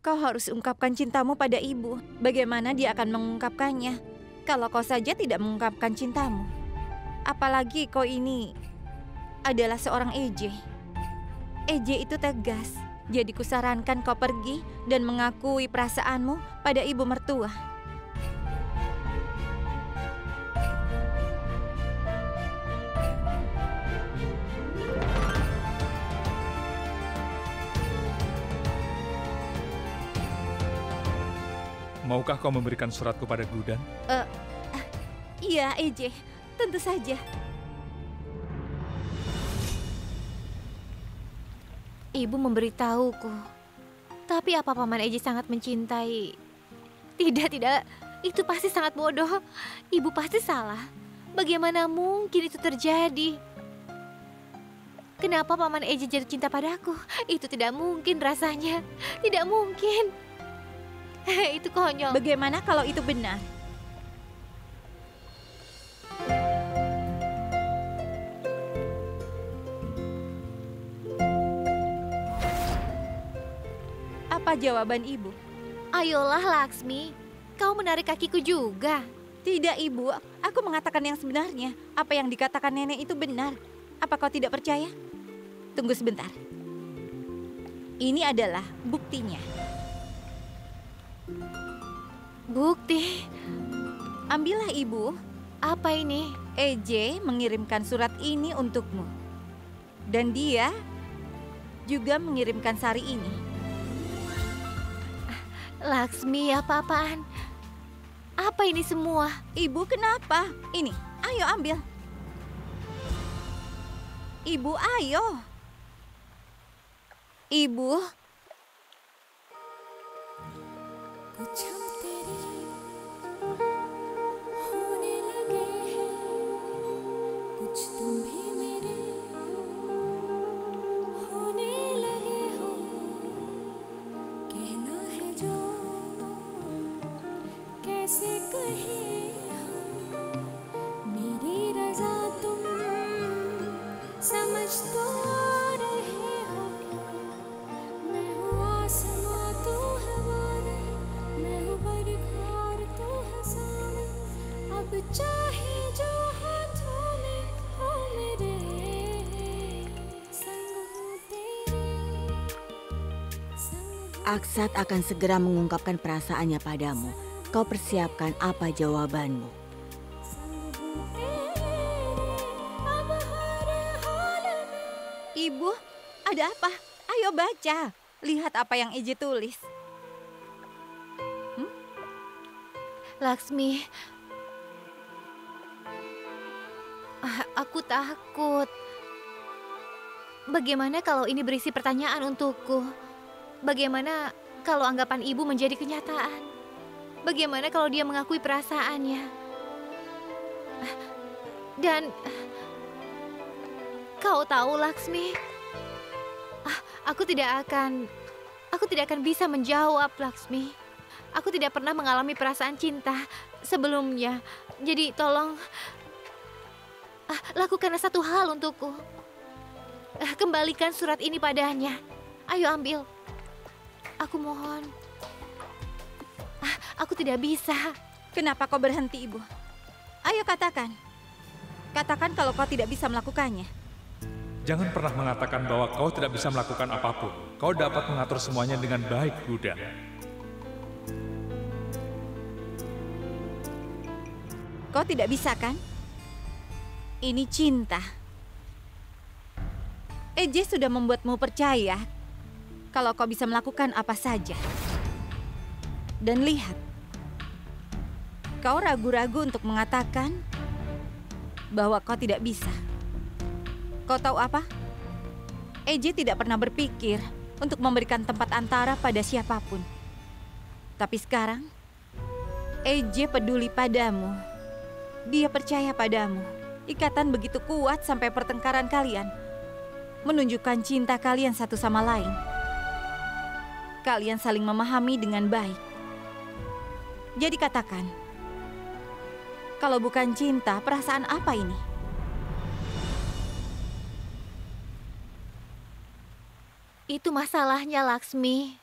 Kau harus ungkapkan cintamu pada ibu. Bagaimana dia akan mengungkapkannya kalau kau saja tidak mengungkapkan cintamu? Apalagi kau ini adalah seorang EJ. EJ itu tegas. Jadi kusarankan kau pergi dan mengakui perasaanmu pada ibu mertua. Maukah kau memberikan suratku pada Gludan? Iya, EJ. Tentu saja. Ibu memberitahuku. Tapi apa Paman EJ sangat mencintai? Tidak. Itu pasti sangat bodoh. Ibu pasti salah. Bagaimana mungkin itu terjadi? Kenapa Paman EJ jatuh cinta padaku? Itu tidak mungkin rasanya. Tidak mungkin. Itu konyol. Bagaimana kalau itu benar? Apa jawaban ibu? Ayolah Laksmi, kau menarik kakiku juga. Tidak, ibu. Aku mengatakan yang sebenarnya. Apa yang dikatakan nenek itu benar. Apa kau tidak percaya? Tunggu sebentar. Ini adalah buktinya. Bukti? Ambillah, ibu. Apa ini? EJ mengirimkan surat ini untukmu. Dan dia juga mengirimkan sari ini. Laksmi, apa-apaan? Apa ini semua? Ibu, kenapa? Ini, ayo ambil. Ibu, ayo. Ibu. Aksat akan segera mengungkapkan perasaannya padamu. Kau persiapkan apa jawabanmu? Ibu, ada apa? Ayo baca. Lihat apa yang EJ tulis. Laksmi, aku takut. Bagaimana kalau ini berisi pertanyaan untukku? Bagaimana kalau anggapan ibu menjadi kenyataan? Bagaimana kalau dia mengakui perasaannya? Dan kau tahu, Laksmi, aku tidak akan bisa menjawab, Laksmi. Aku tidak pernah mengalami perasaan cinta sebelumnya. Jadi tolong lakukanlah satu hal untukku. Kembalikan surat ini padanya. Ayo ambil. Aku mohon. Aku tidak bisa. Kenapa kau berhenti, Ibu? Ayo katakan. Katakan kalau kau tidak bisa melakukannya. Jangan pernah mengatakan bahwa kau tidak bisa melakukan apapun. Kau dapat mengatur semuanya dengan baik, Gludan. Kau tidak bisa, kan? Ini cinta. EJ sudah membuatmu percaya kalau kau bisa melakukan apa saja. Dan lihat, kau ragu-ragu untuk mengatakan bahwa kau tidak bisa. Kau tahu apa? EJ tidak pernah berpikir untuk memberikan tempat antara pada siapapun. Tapi sekarang, EJ peduli padamu. Dia percaya padamu. Ikatan begitu kuat sampai pertengkaran kalian menunjukkan cinta kalian satu sama lain. Kalian saling memahami dengan baik. Jadi katakan, kalau bukan cinta, perasaan apa ini? Itu masalahnya, Laksmi.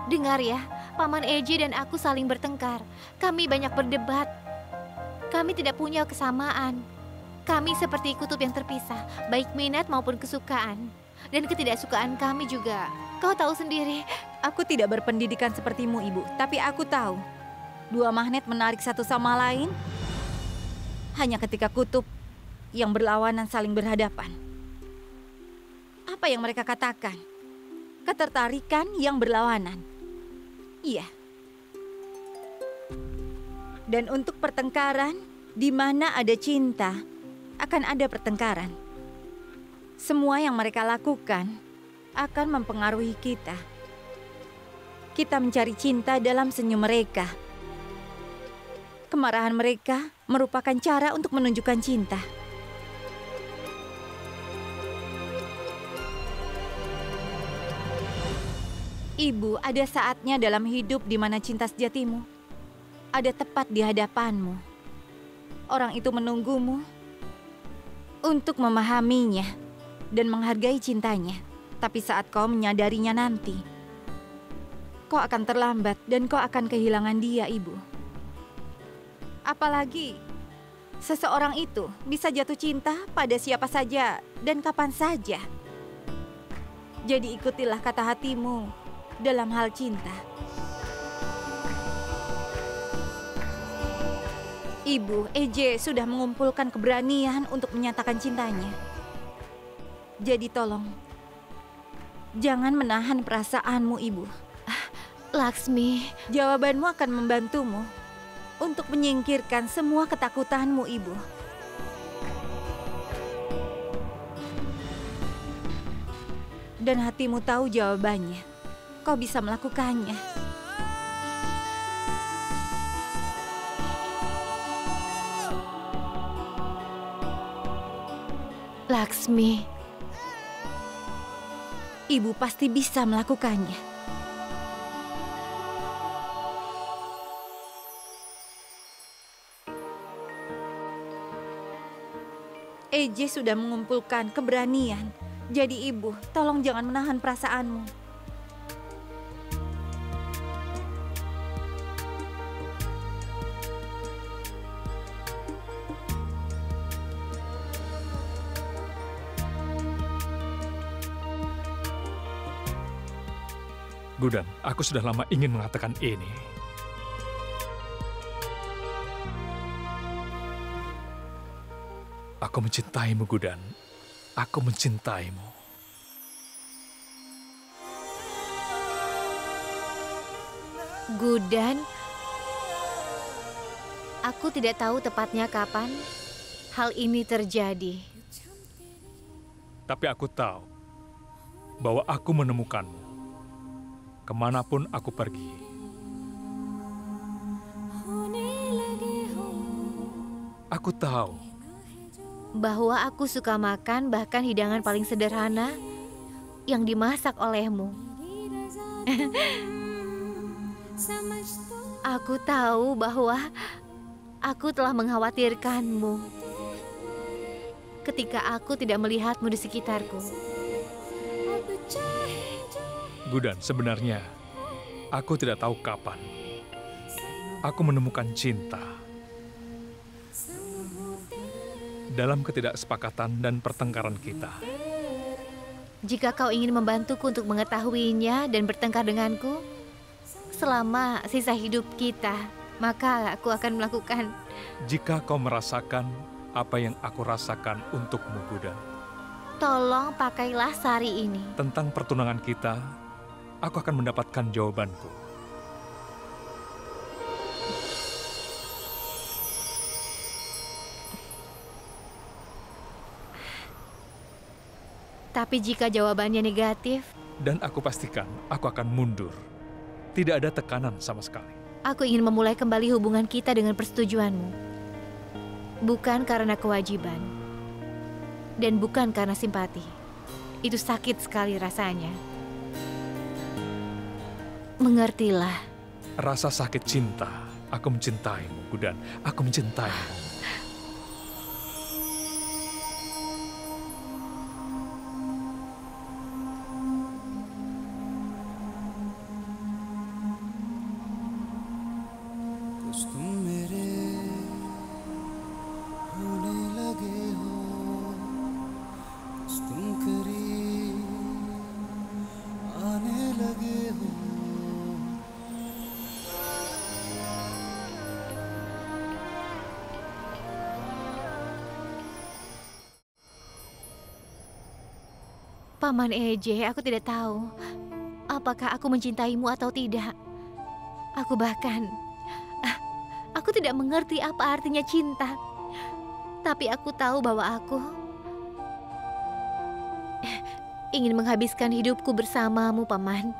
Dengar ya, Paman Eje dan aku saling bertengkar. Kami banyak berdebat. Kami tidak punya kesamaan. Kami seperti kutub yang terpisah, baik minat maupun kesukaan. Dan ketidaksukaan kami juga. Kau tahu sendiri. Aku tidak berpendidikan sepertimu, Ibu. Tapi aku tahu, dua magnet menarik satu sama lain hanya ketika kutub yang berlawanan saling berhadapan. Apa yang mereka katakan? Ketertarikan yang berlawanan. Iya. Dan untuk pertengkaran, di mana ada cinta, akan ada pertengkaran. Semua yang mereka lakukan akan mempengaruhi kita. Kita mencari cinta dalam senyum mereka. Kemarahan mereka merupakan cara untuk menunjukkan cinta. Ibu, ada saatnya dalam hidup di mana cinta sejatimu ada tepat di hadapanmu. Orang itu menunggumu untuk memahaminya dan menghargai cintanya. Tapi saat kau menyadarinya nanti, kau akan terlambat dan kau akan kehilangan dia, Ibu. Apalagi seseorang itu bisa jatuh cinta pada siapa saja dan kapan saja. Jadi ikutilah kata hatimu dalam hal cinta. Ibu, Eje sudah mengumpulkan keberanian untuk menyatakan cintanya. Jadi tolong, jangan menahan perasaanmu, Ibu. Laksmi, Jawabanmu akan membantumu untuk menyingkirkan semua ketakutanmu, Ibu. Dan hatimu tahu jawabannya. Kau bisa melakukannya. Laksmi, Ibu pasti bisa melakukannya. Eje sudah mengumpulkan keberanian. Jadi Ibu, tolong jangan menahan perasaanmu. Gudan, aku sudah lama ingin mengatakan ini. Aku mencintaimu, Gudan. Aku mencintaimu. Gudan, aku tidak tahu tepatnya kapan hal ini terjadi. Tapi aku tahu bahwa aku menemukanmu. Kemanapun aku pergi. Aku tahu Bahwa aku suka makan bahkan hidangan paling sederhana yang dimasak olehmu. Aku tahu bahwa aku telah mengkhawatirkanmu ketika aku tidak melihatmu di sekitarku. Gudan, sebenarnya aku tidak tahu kapan aku menemukan cinta. Dalam ketidaksepakatan dan pertengkaran kita. Jika kau ingin membantuku untuk mengetahuinya dan bertengkar denganku selama sisa hidup kita, maka aku akan melakukan. Jika kau merasakan apa yang aku rasakan untukmu, Gudan. Tolong pakailah sari ini. Tentang pertunangan kita, aku akan mendapatkan jawabanku. Tapi jika jawabannya negatif, Dan aku pastikan aku akan mundur. Tidak ada tekanan sama sekali. aku ingin memulai kembali hubungan kita dengan persetujuanmu. Bukan karena kewajiban. Dan bukan karena simpati. Itu sakit sekali rasanya. Mengertilah. Rasa sakit cinta. Aku mencintaimu, Gudan. Aku mencintaimu. Paman Eje, aku tidak tahu apakah aku mencintaimu atau tidak. Aku tidak mengerti apa artinya cinta. Tapi aku tahu bahwa aku ingin menghabiskan hidupku bersamamu, Paman.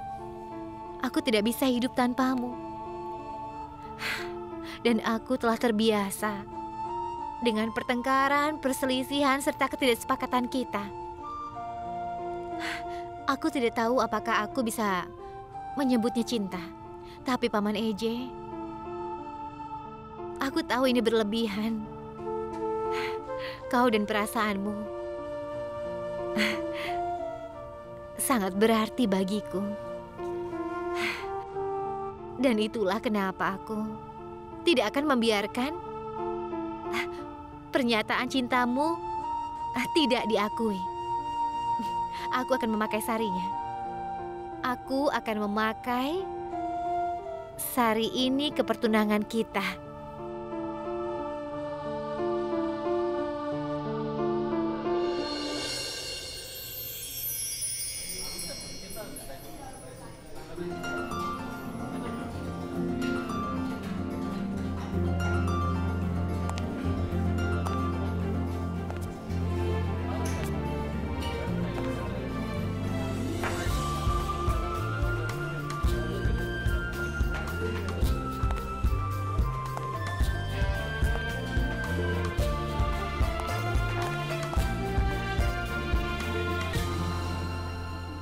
Aku tidak bisa hidup tanpamu. Dan aku telah terbiasa dengan pertengkaran, perselisihan, serta ketidaksepakatan kita. Aku tidak tahu apakah aku bisa menyebutnya cinta. Tapi Paman Eje, aku tahu ini berlebihan. Kau dan perasaanmu sangat berarti bagiku. Dan itulah kenapa aku tidak akan membiarkan pernyataan cintamu tidak diakui. Aku akan memakai sarinya. Aku akan memakai sari ini ke pertunangan kita.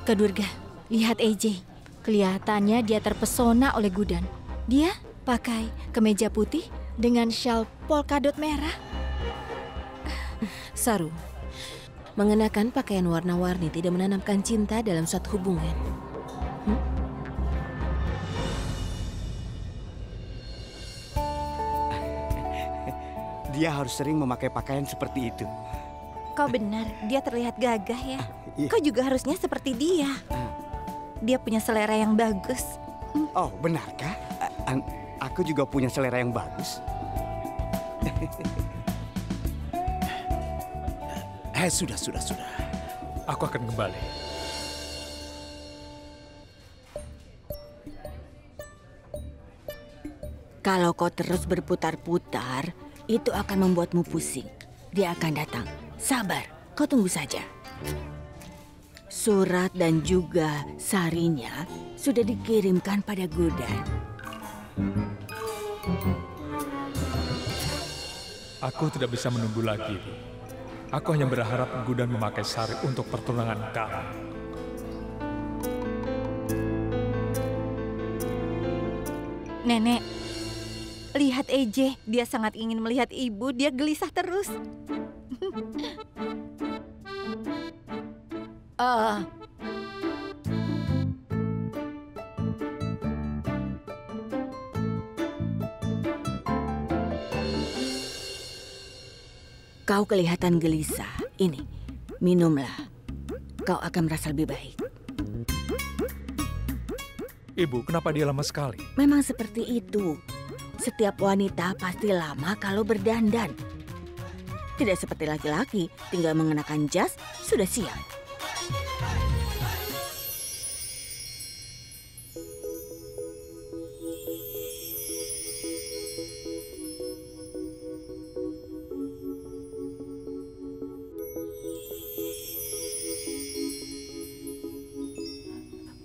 Kak Durga, lihat AJ. Kelihatannya dia terpesona oleh Gudan. Dia pakai kemeja putih dengan syal polkadot merah. Saru, mengenakan pakaian warna-warni tidak menanamkan cinta dalam suatu hubungan. Dia harus sering memakai pakaian seperti itu. Kau benar, dia terlihat gagah ya. Iya. Kau juga harusnya seperti dia. Dia punya selera yang bagus. Oh, benarkah? Aku juga punya selera yang bagus. Sudah. Aku akan kembali. Kalau kau terus berputar-putar, itu akan membuatmu pusing. Dia akan datang. Sabar, kau tunggu saja. Surat dan juga sarinya sudah dikirimkan pada Gudan. Aku tidak bisa menunggu lagi. Aku hanya berharap Gudan memakai sari untuk pertunangan kami. Nenek, lihat AJ. Dia sangat ingin melihat ibu. Dia gelisah terus. Kau kelihatan gelisah. Ini, minumlah. Kau akan merasa lebih baik. Ibu, kenapa dia lama sekali? Memang seperti itu. Setiap wanita pasti lama kalau berdandan. Tidak seperti laki-laki, tinggal mengenakan jas, sudah siap.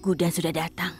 Gudan sudah datang.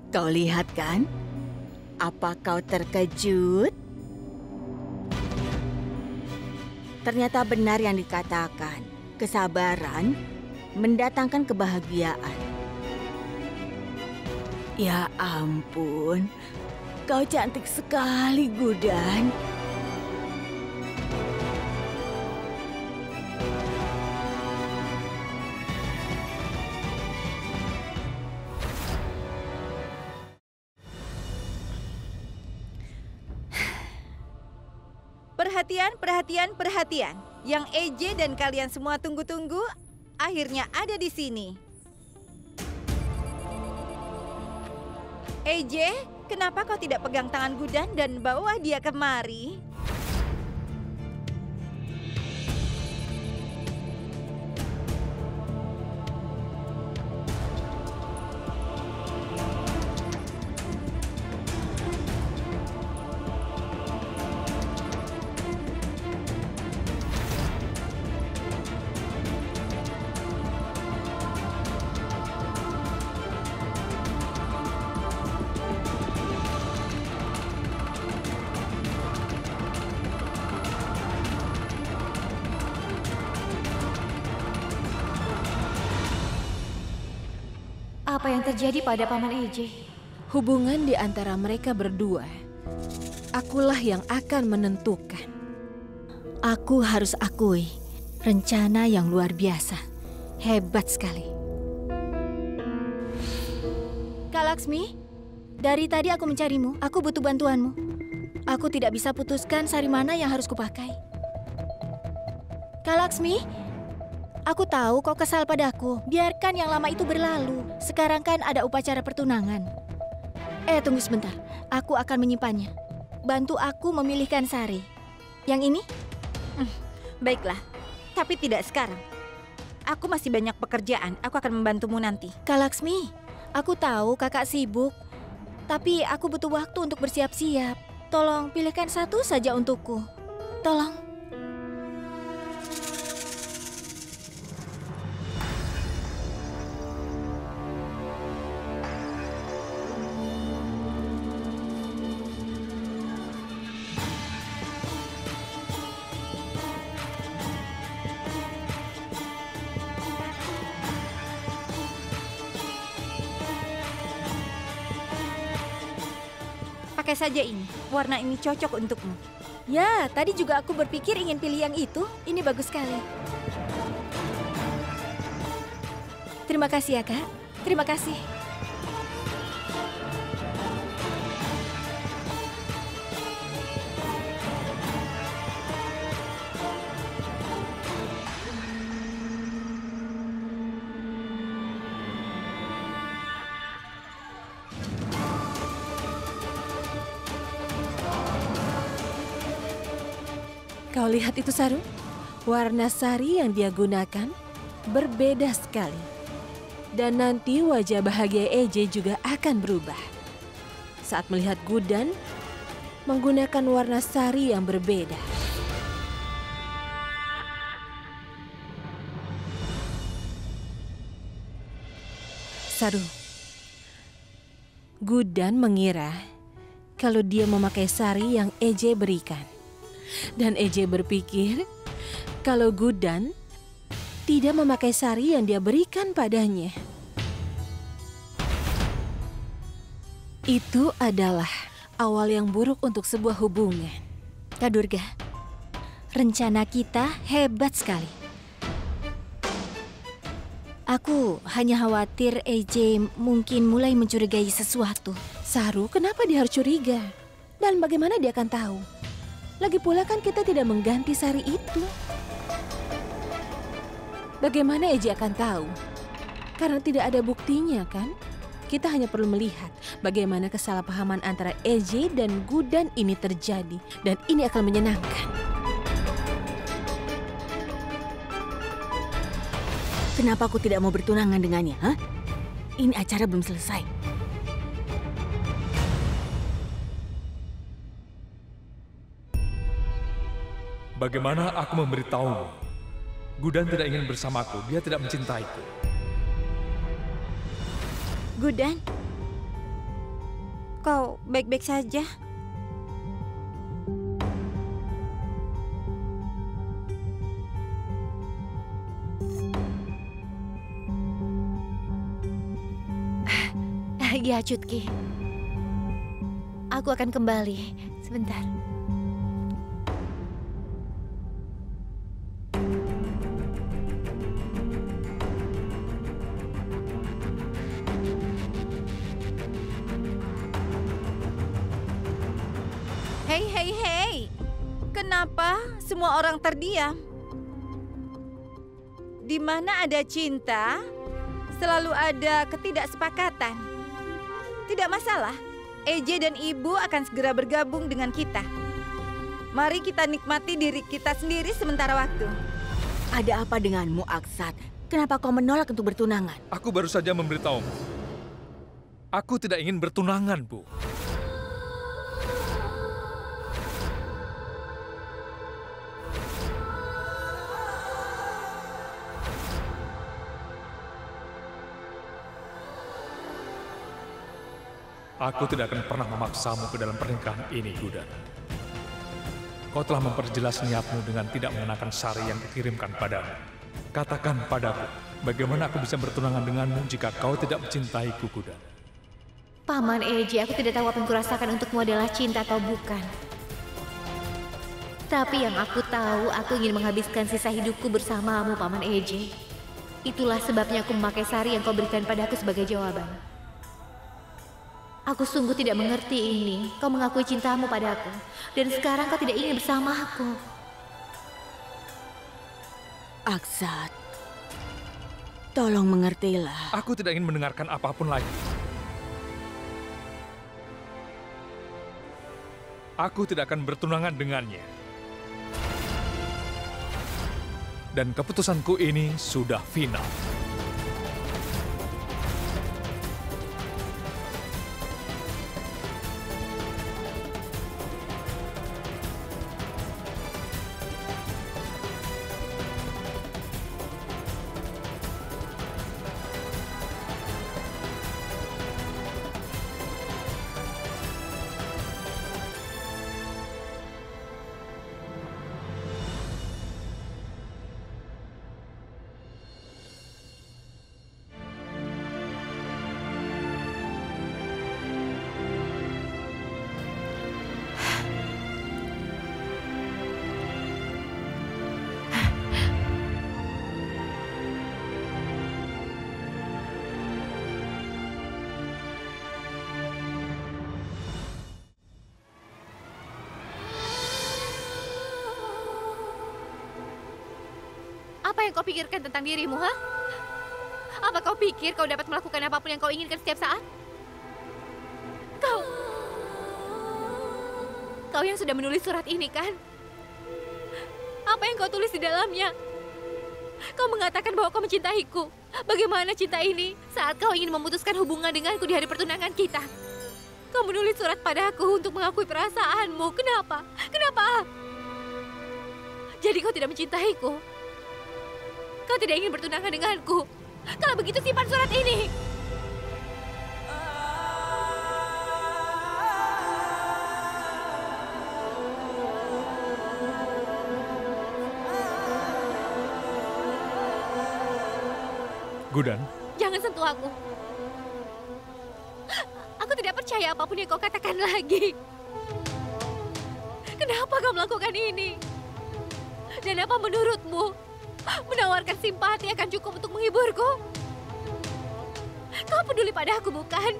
Kau lihat kan? Apa kau terkejut? Ternyata benar yang dikatakan. Kesabaran mendatangkan kebahagiaan. Ya ampun, kau cantik sekali, Gudan. Perhatian, perhatian, perhatian. Yang EJ dan kalian semua tunggu-tunggu, akhirnya ada di sini. EJ, kenapa kau tidak pegang tangan Gudan dan bawa dia kemari? Apa yang terjadi pada Paman EJ? Hubungan di antara mereka berdua, akulah yang akan menentukan. Aku harus akui, rencana yang luar biasa. Hebat sekali. Kak Laksmi, dari tadi aku mencarimu. Aku butuh bantuanmu. Aku tidak bisa putuskan sari mana yang harus kupakai. Kak Laksmi, aku tahu kau kesal padaku. Biarkan yang lama itu berlalu. Sekarang kan ada upacara pertunangan. Tunggu sebentar. Aku akan menyimpannya. Bantu aku memilihkan sari. Yang ini? Baiklah, tapi tidak sekarang. Aku masih banyak pekerjaan. Aku akan membantumu nanti. Kak Laksmi, aku tahu kakak sibuk. Tapi aku butuh waktu untuk bersiap-siap. Tolong pilihkan satu saja untukku. Tolong. Pakai saja ini. Warna ini cocok untukmu. Ya, tadi juga aku berpikir ingin pilih yang itu. Ini bagus sekali. Terima kasih ya, Kak. Terima kasih. Kau lihat itu, Saru? Warna sari yang dia gunakan berbeda sekali. Dan nanti wajah bahagia EJ juga akan berubah. Saat melihat Gudan menggunakan warna sari yang berbeda. Saru, Gudan mengira kalau dia memakai sari yang EJ berikan. Dan EJ berpikir kalau Gudan tidak memakai sari yang dia berikan padanya. Itu adalah awal yang buruk untuk sebuah hubungan. Kak Durga, rencana kita hebat sekali. Aku hanya khawatir EJ mungkin mulai mencurigai sesuatu. Saru, kenapa dia harus curiga? Dan bagaimana dia akan tahu? Lagi pula kan kita tidak mengganti sari itu. Bagaimana EJ akan tahu? Karena tidak ada buktinya kan? Kita hanya perlu melihat bagaimana kesalahpahaman antara EJ dan Gudan ini terjadi. Dan ini akan menyenangkan. Kenapa aku tidak mau bertunangan dengannya, ha? Ini acara belum selesai. Bagaimana aku memberitahumu? Gudan tidak ingin bersamaku, dia tidak mencintaiku. Gudan, kau baik-baik saja? Ya, Cutki. Aku akan kembali. Sebentar. Hei. Kenapa semua orang terdiam? Di mana ada cinta, selalu ada ketidaksepakatan. Tidak masalah, EJ dan Ibu akan segera bergabung dengan kita. Mari kita nikmati diri kita sendiri sementara waktu. Ada apa denganmu, Aksat? Kenapa kau menolak untuk bertunangan? Aku baru saja memberitahumu. Aku tidak ingin bertunangan, Bu. Aku tidak akan pernah memaksamu ke dalam pernikahan ini, Gudan. Kau telah memperjelas niatmu dengan tidak mengenakan sari yang dikirimkan padamu. Katakan padaku, bagaimana aku bisa bertunangan denganmu jika kau tidak mencintaiku, Gudan? Paman EJ, aku tidak tahu apa yang kurasakan untukmu adalah cinta atau bukan. Tapi yang aku tahu, aku ingin menghabiskan sisa hidupku bersamamu, Paman EJ. Itulah sebabnya aku memakai sari yang kau berikan padaku sebagai jawaban. Aku sungguh tidak mengerti ini. Kau mengakui cintamu padaku, dan sekarang kau tidak ingin bersamaku. Aksat, tolong mengertilah. Aku tidak ingin mendengarkan apapun lagi. Aku tidak akan bertunangan dengannya. Dan keputusanku ini sudah final. Apa yang kau pikirkan tentang dirimu, ha? Apa kau pikir kau dapat melakukan apapun yang kau inginkan setiap saat? Kau yang sudah menulis surat ini, kan? Apa yang kau tulis di dalamnya? Kau mengatakan bahwa kau mencintaiku. Bagaimana cinta ini saat kau ingin memutuskan hubungan denganku di hari pertunangan kita? Kau menulis surat padaku untuk mengakui perasaanmu. Kenapa? Kenapa? Jadi kau tidak mencintaiku? Kau tidak ingin bertunangan denganku? Kalau begitu simpan surat ini. Gudan, Jangan sentuh aku. Aku tidak percaya apapun yang kau katakan lagi. Kenapa kau melakukan ini? Dan apa menurutmu? Menawarkan simpati akan cukup untuk menghiburku? Kau peduli padaku, bukan?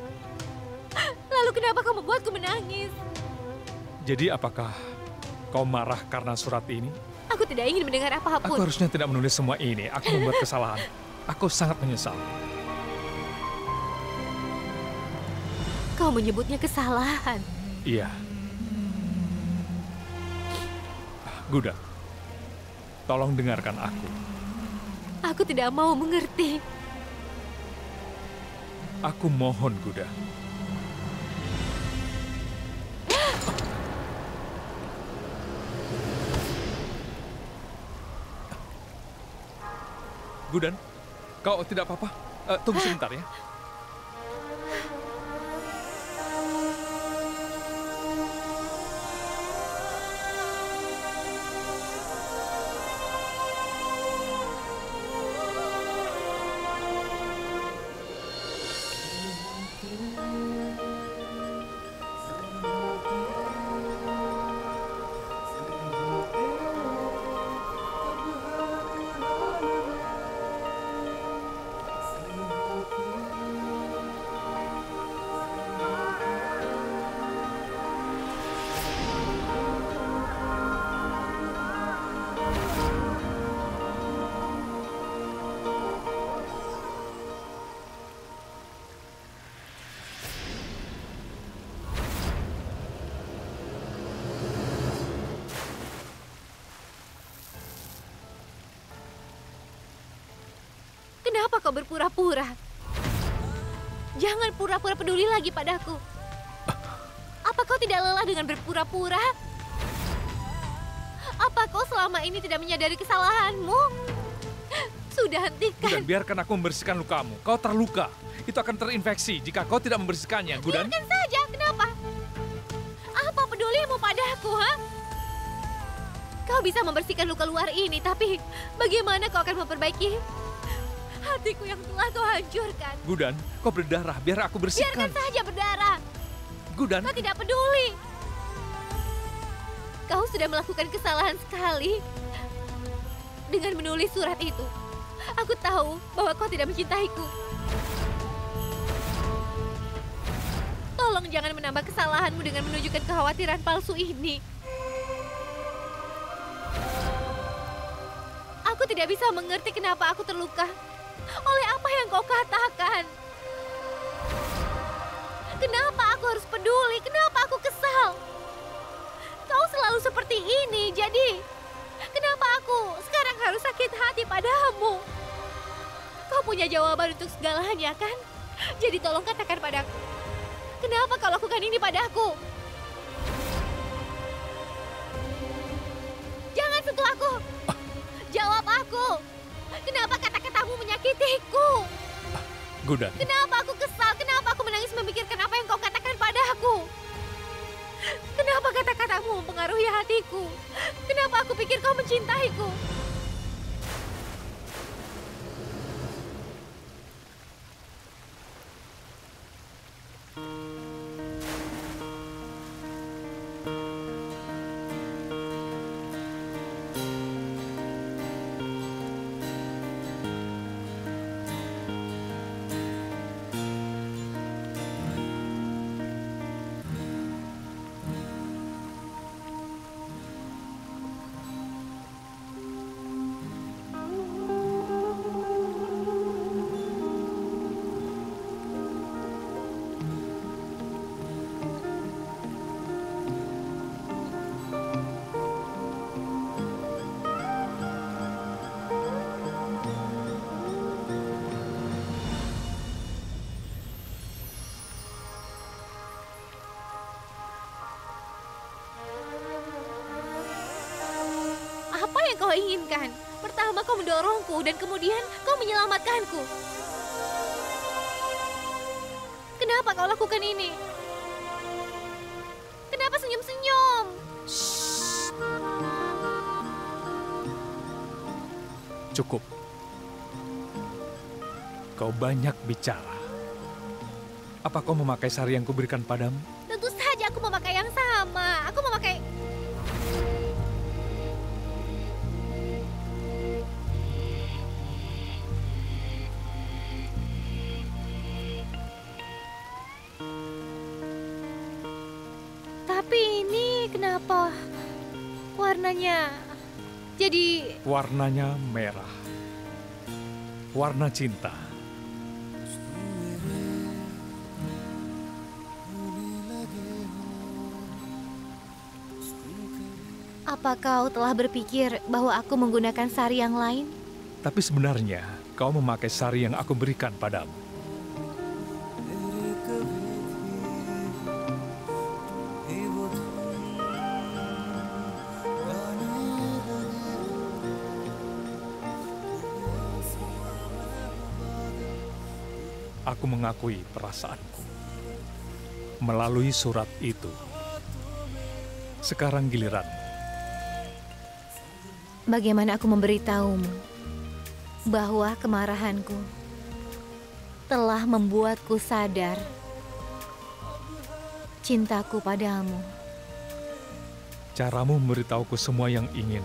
Lalu kenapa kau membuatku menangis? jadi apakah kau marah karena surat ini? Aku tidak ingin mendengar Aku apapun. harusnya tidak menulis semua ini. Aku membuat kesalahan. Aku sangat menyesal. Kau menyebutnya kesalahan. Iya. Gudan, tolong dengarkan aku. Aku tidak mau mengerti. Aku mohon, Gudan. Gudan, kau tidak apa-apa? Tunggu sebentar ya. Kenapa kau berpura-pura? Jangan pura-pura peduli lagi padaku. Apa kau tidak lelah dengan berpura-pura? Apa kau selama ini tidak menyadari kesalahanmu? Sudah hentikan. Gudan, biarkan aku membersihkan lukamu. Kau terluka. Itu akan terinfeksi jika kau tidak membersihkannya, Gudan. Biarkan saja, kenapa? Apa pedulimu padaku, ha? Kau bisa membersihkan luka luar ini, tapi bagaimana kau akan memperbaiki hatiku yang telah kau hancurkan? Gudan, kau berdarah. Biar aku bersihkan. Biarkan saja berdarah. Gudan. Kau tidak peduli. Kau sudah melakukan kesalahan sekali dengan menulis surat itu. Aku tahu bahwa kau tidak mencintaiku. Tolong jangan menambah kesalahanmu dengan menunjukkan kekhawatiran palsu ini. Aku tidak bisa mengerti kenapa aku terluka oleh apa yang kau katakan. Kenapa aku harus peduli? Kenapa aku kesal? Kau selalu seperti ini, jadi kenapa aku sekarang harus sakit hati padamu? Kau punya jawaban untuk segalanya, kan? Jadi tolong katakan padaku, kenapa kau lakukan ini padaku? Jangan sentuh aku. Jawab aku. Kenapa kata-katamu menyakitiku? Gudan. Kenapa aku kesal? Kenapa aku menangis memikirkan apa yang kau katakan padaku? Kenapa kata-katamu mempengaruhi hatiku? Kenapa aku pikir kau mencintaiku? Apa yang kau inginkan? Pertama kau mendorongku dan kemudian kau menyelamatkanku. Kenapa kau lakukan ini? Kenapa senyum-senyum? Cukup. Kau banyak bicara. Apa kau memakai sari yang kuberikan padamu? Tentu saja aku memakai yang sama. Aku memakai... Tapi ini kenapa warnanya jadi... Warnanya merah. Warna cinta. Apa kau telah berpikir bahwa aku menggunakan sari yang lain? Tapi sebenarnya kau memakai sari yang aku berikan padamu. Aku mengakui perasaanku melalui surat itu. Sekarang giliranmu. Bagaimana aku memberitahumu bahwa kemarahanku telah membuatku sadar cintaku padamu. Caramu memberitahuku semua yang ingin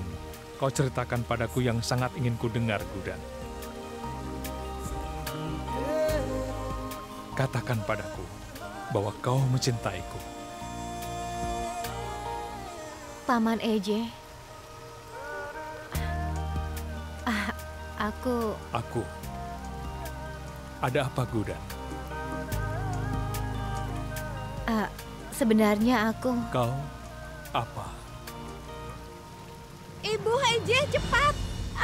kau ceritakan padaku yang sangat ingin ku dengar, Gudan. Katakan padaku bahwa kau mencintaiku. Paman Eje. Aku... Ada apa, Gudan? Sebenarnya aku... Kau apa? Ibu Eje, cepat!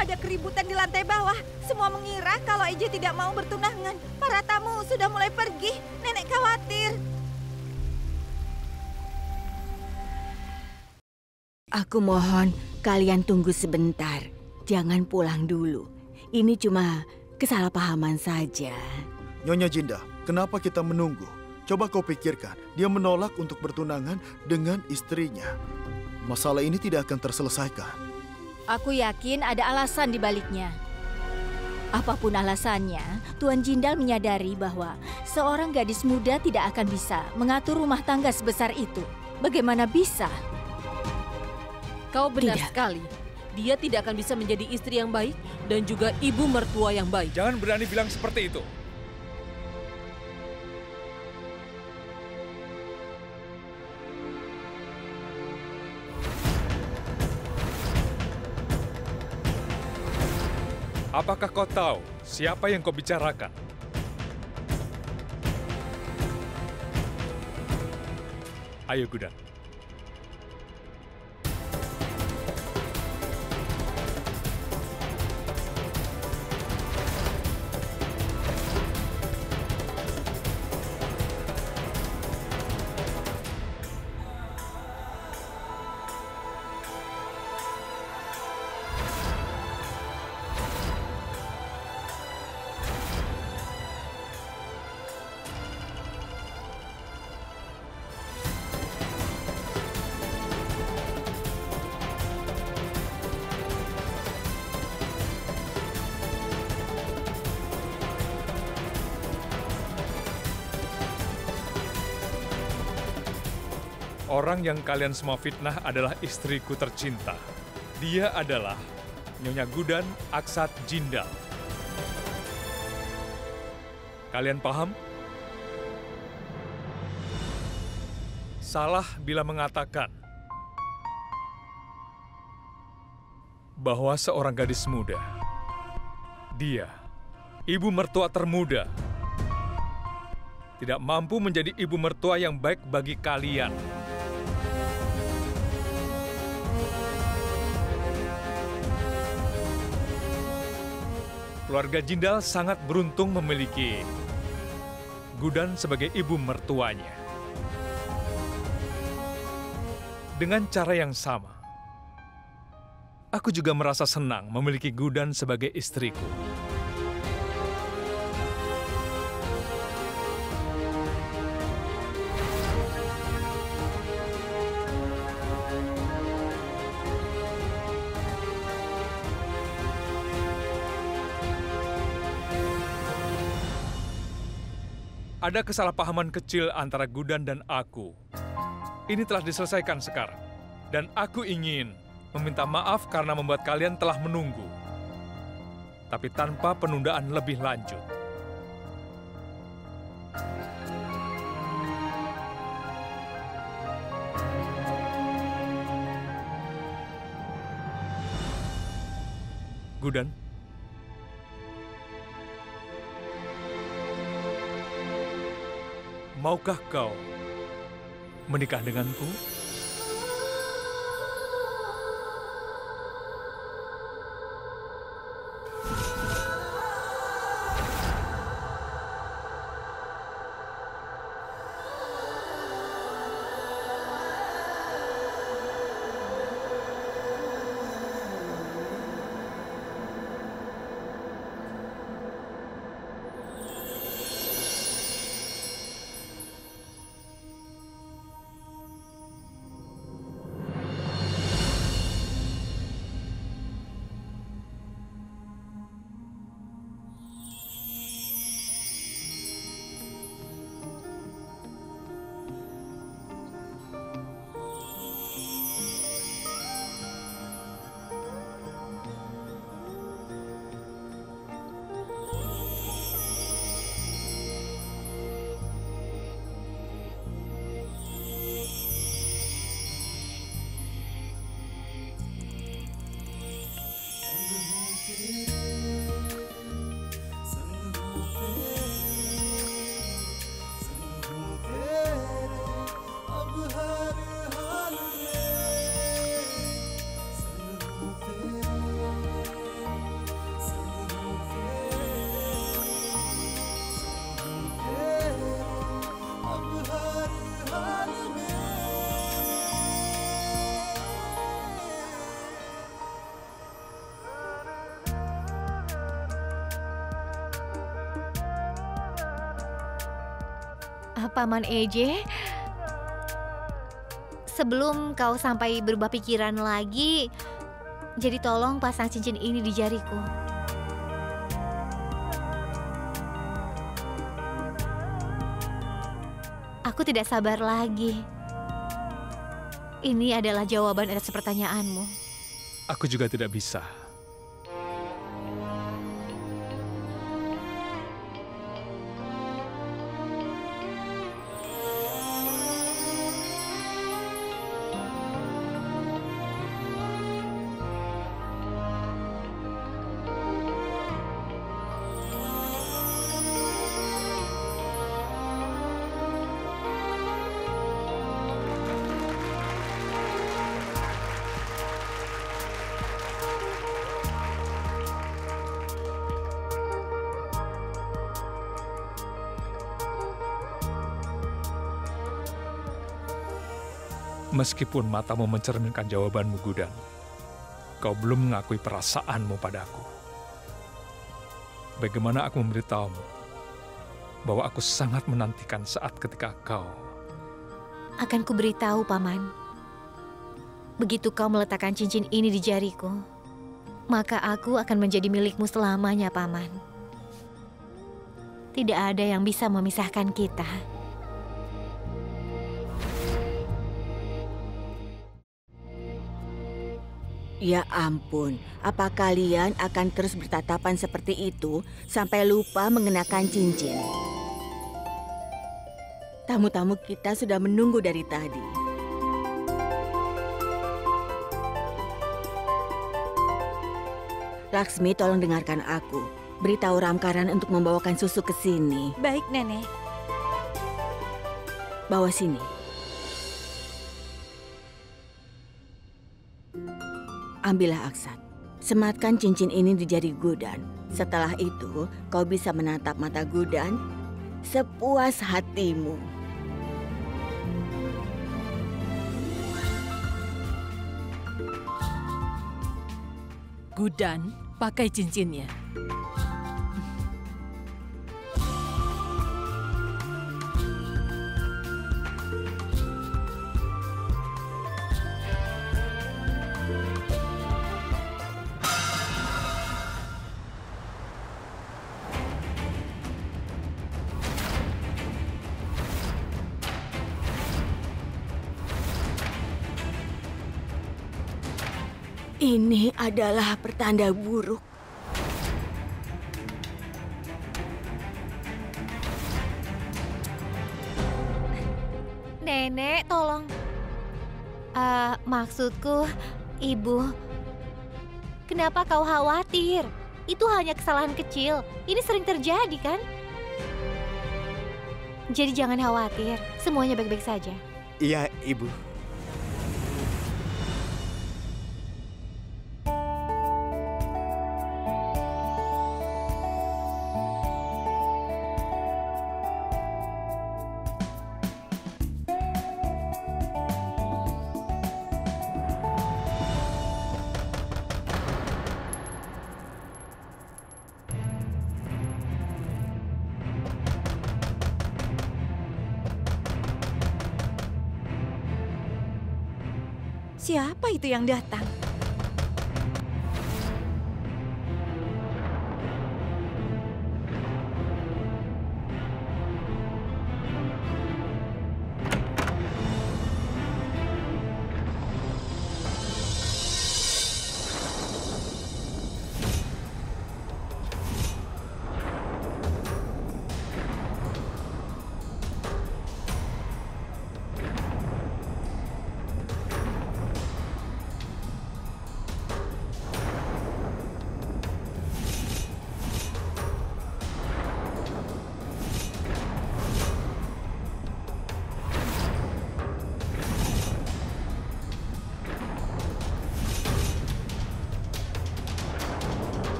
Ada keributan di lantai bawah. Semua mengira kalau EJ tidak mau bertunangan. Para tamu sudah mulai pergi. Nenek khawatir. Aku mohon kalian tunggu sebentar. Jangan pulang dulu. Ini cuma kesalahpahaman saja. Nyonya Jinda, kenapa kita menunggu? Coba kau pikirkan, dia menolak untuk bertunangan dengan istrinya. Masalah ini tidak akan terselesaikan. Aku yakin ada alasan di baliknya. Apapun alasannya, Tuan Jindal menyadari bahwa seorang gadis muda tidak akan bisa mengatur rumah tangga sebesar itu. Bagaimana bisa? Kau benar Tidak. sekali. Dia tidak akan bisa menjadi istri yang baik dan juga ibu mertua yang baik. Jangan berani bilang seperti itu. Apakah kau tahu siapa yang kau bicarakan? Ayo, Gudan. Orang yang kalian semua fitnah adalah istriku tercinta. Dia adalah Nyonya Gudan Aksat Jindal. Kalian paham? Salah bila mengatakan bahwa seorang gadis muda, dia, ibu mertua termuda, tidak mampu menjadi ibu mertua yang baik bagi kalian. Keluarga Jindal sangat beruntung memiliki Gudan sebagai ibu mertuanya. Dengan cara yang sama, aku juga merasa senang memiliki Gudan sebagai istriku. Ada kesalahpahaman kecil antara Gudan dan aku. Ini telah diselesaikan sekarang. Dan aku ingin meminta maaf karena membuat kalian telah menunggu. Tapi tanpa penundaan lebih lanjut. Gudan, maukah kau menikah denganku? Paman EJ, sebelum kau sampai berubah pikiran lagi, jadi tolong pasang cincin ini di jariku. Aku tidak sabar lagi. Ini adalah jawaban atas pertanyaanmu. Aku juga tidak bisa. Meskipun matamu mencerminkan jawabanmu, Gudan, kau belum mengakui perasaanmu padaku. Bagaimana aku memberitahumu bahwa aku sangat menantikan saat ketika kau... Akan kuberitahu, Paman. Begitu kau meletakkan cincin ini di jariku, maka aku akan menjadi milikmu selamanya, Paman. Tidak ada yang bisa memisahkan kita. Ya ampun, apa kalian akan terus bertatapan seperti itu sampai lupa mengenakan cincin? Tamu-tamu kita sudah menunggu dari tadi. Laksmi, tolong dengarkan aku. Beritahu Ramkaran untuk membawakan susu ke sini. Baik, Nenek. Bawa sini. Ambillah Aksat. Sematkan cincin ini di jari Gudan. Setelah itu, kau bisa menatap mata Gudan sepuas hatimu. Gudan, pakai cincinnya. Ini adalah pertanda buruk. Nenek, tolong. Maksudku, Ibu. Kenapa kau khawatir? Itu hanya kesalahan kecil. Ini sering terjadi, kan? Jadi jangan khawatir. Semuanya baik-baik saja. Iya, Ibu. Siapa itu yang datang?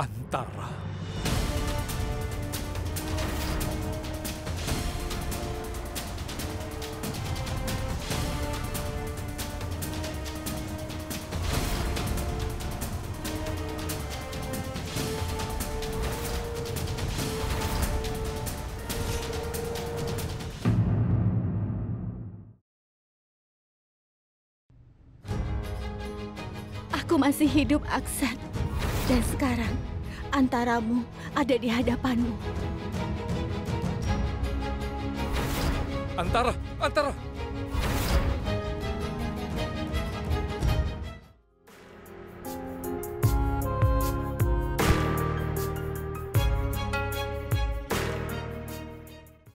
Antara. Aku masih hidup, Aksan. Dan sekarang, Antaramu ada di hadapanmu. Antara!